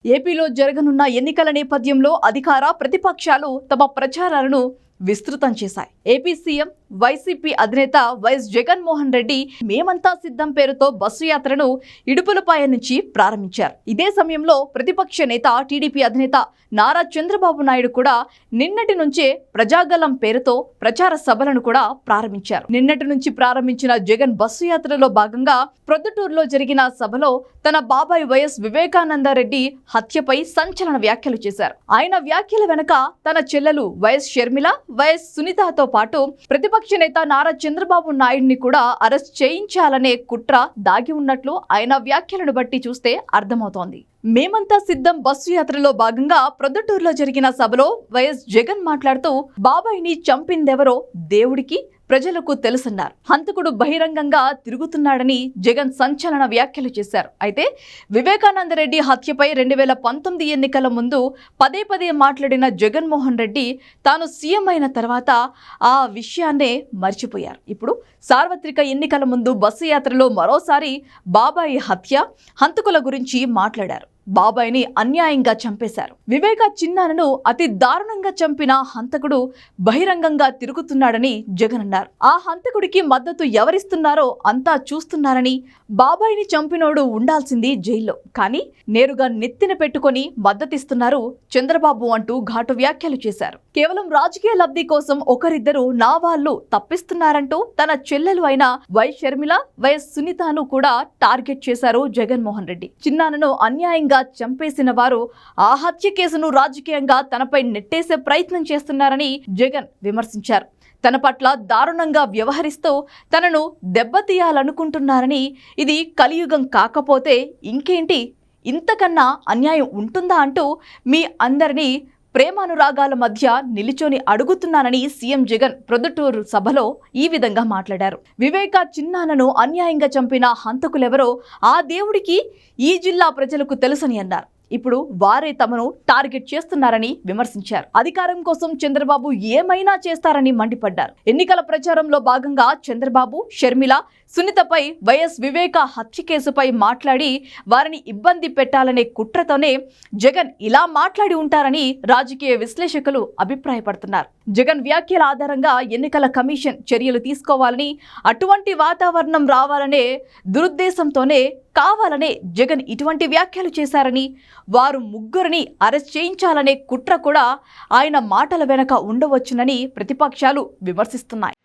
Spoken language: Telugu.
ఏపీలో జరగనున్న ఎన్నికల నేపథ్యంలో అధికార ప్రతిపక్షాలు తమ ప్రచారాలను విస్తృతం చేశాయి. ఏపీ సీఎం వైసీపీ అధినేత వైఎస్ జగన్మోహన్ రెడ్డి మేమంతా సిద్ధం పేరుతో బస్సు యాత్రను ఇడుపులపాయ నుంచి ప్రారంభించారు. ఇదే సమయంలో ప్రతిపక్ష నేత టీడీపీ అధినేత నారా చంద్రబాబు నాయుడు కూడా నిన్నటి నుంచే ప్రజాగలం పేరుతో ప్రచార సభలను కూడా ప్రారంభించారు. నిన్నటి నుంచి ప్రారంభించిన జగన్ బస్సు యాత్రలో భాగంగా ప్రొద్దుటూరులో జరిగిన సభలో తన బాబాయ్ వైఎస్ వివేకానందరెడ్డి హత్యపై సంచలన వ్యాఖ్యలు చేశారు. ఆయన వ్యాఖ్యల వెనుక తన చెల్లెలు వైఎస్ షర్మిల, వైఎస్ సునీతతో పాటు ప్రతిపక్ష నేత నారా చంద్రబాబు నాయుడిని కూడా అరెస్ట్ చేయించాలనే కుట్ర దాగి ఉన్నట్లు ఆయన వ్యాఖ్యలను బట్టి చూస్తే అర్థమవుతోంది. మేమంతా సిద్ధం బస్సు యాత్రలో భాగంగా ప్రొద్దుటూరులో జరిగిన సభలో వైఎస్ జగన్ మాట్లాడుతూ బాబాయిని చంపిందెవరో దేవుడికి ప్రజలకు తెలుసన్నారు. హంతకుడు బహిరంగంగా తిరుగుతున్నాడని జగన్ సంచలన వ్యాఖ్యలు చేశారు. అయితే వివేకానందరెడ్డి హత్యపై 2019 ఎన్నికల ముందు పదే పదే మాట్లాడిన జగన్మోహన్ రెడ్డి తాను సీఎం అయిన తర్వాత ఆ విషయాన్నే మర్చిపోయారు. ఇప్పుడు సార్వత్రిక ఎన్నికల ముందు బస్సు యాత్రలో మరోసారి బాబాయి హత్య, హంతకుల గురించి మాట్లాడారు. బాబాయిని అన్యాయంగా చంపేశారు. వివేక చిన్నానను అతి దారుణంగా చంపిన హంతకుడు బహిరంగంగా తిరుగుతున్నాడని జగన్ అన్నారు. ఆ హంతకుడికి మద్దతు ఎవరిస్తున్నారో అంతా చూస్తున్నారని, బాబాయిని చంపినోడు ఉండాల్సింది జైల్లో, కానీ నేరుగా నెత్తిన పెట్టుకొని మద్దతిస్తున్నారు చంద్రబాబు అంటూ ఘాటు వ్యాఖ్యలు చేశారు. కేవలం రాజకీయ లబ్ధి కోసం ఒకరిద్దరు నా వాళ్ళు తప్పిస్తున్నారంటూ తన చెల్లెలు అయిన వైఎస్ షర్మిల, వైఎస్ సునీతను కూడా టార్గెట్ చేశారు జగన్మోహన్ రెడ్డి. చిన్నానను అన్యాయంగా చంపేసిన వారు ఆ హత్య కేసును రాజకీయంగా తనపై నెట్టేసే ప్రయత్నం చేస్తున్నారని జగన్ విమర్శించారు. తన పట్ల దారుణంగా వ్యవహరిస్తూ తనను దెబ్బతీయాలనుకుంటున్నారని, ఇది కలియుగం కాకపోతే ఇంకేంటి, ఇంతకన్నా అన్యాయం ఉంటుందా అంటూ మీ అందరినీ ప్రేమానురాగాల మధ్య నిలిచొని అడుగుతున్నానని సీఎం జగన్ ప్రొద్దుటూరు సభలో ఈ విధంగా మాట్లాడారు. వివేక చిన్నానను అన్యాయంగా చంపిన హంతకులెవరో ఆ దేవుడికి ఈ జిల్లా ప్రజలకు తెలుసని అన్నారు. ఇప్పుడు వారే తమను టార్గెట్ చేస్తున్నారని విమర్శించారు. అధికారం కోసం చంద్రబాబు ఏమైనా చేస్తారని మండిపడ్డారు. ఎన్నికల ప్రచారంలో భాగంగా చంద్రబాబు, షర్మిల, సునీతపై వైఎస్ వివేక హత్య కేసుపై మాట్లాడి వారిని ఇబ్బంది పెట్టాలనే కుట్రతోనే జగన్ ఇలా మాట్లాడి ఉంటారని రాజకీయ విశ్లేషకులు అభిప్రాయపడుతున్నారు. జగన్ వ్యాఖ్యల ఆధారంగా ఎన్నికల కమిషన్ చర్యలు తీసుకోవాలని, అటువంటి వాతావరణం రావాలనే దురుద్దేశంతోనే కావాలనే జగన్ ఇటువంటి వ్యాఖ్యలు చేశారని, వారు ముగ్గురిని అరెస్ట్ చేయించాలనే కుట్ర కూడా ఆయన మాటల వెనక ఉండవచ్చునని ప్రతిపక్షాలు విమర్శిస్తున్నాయి.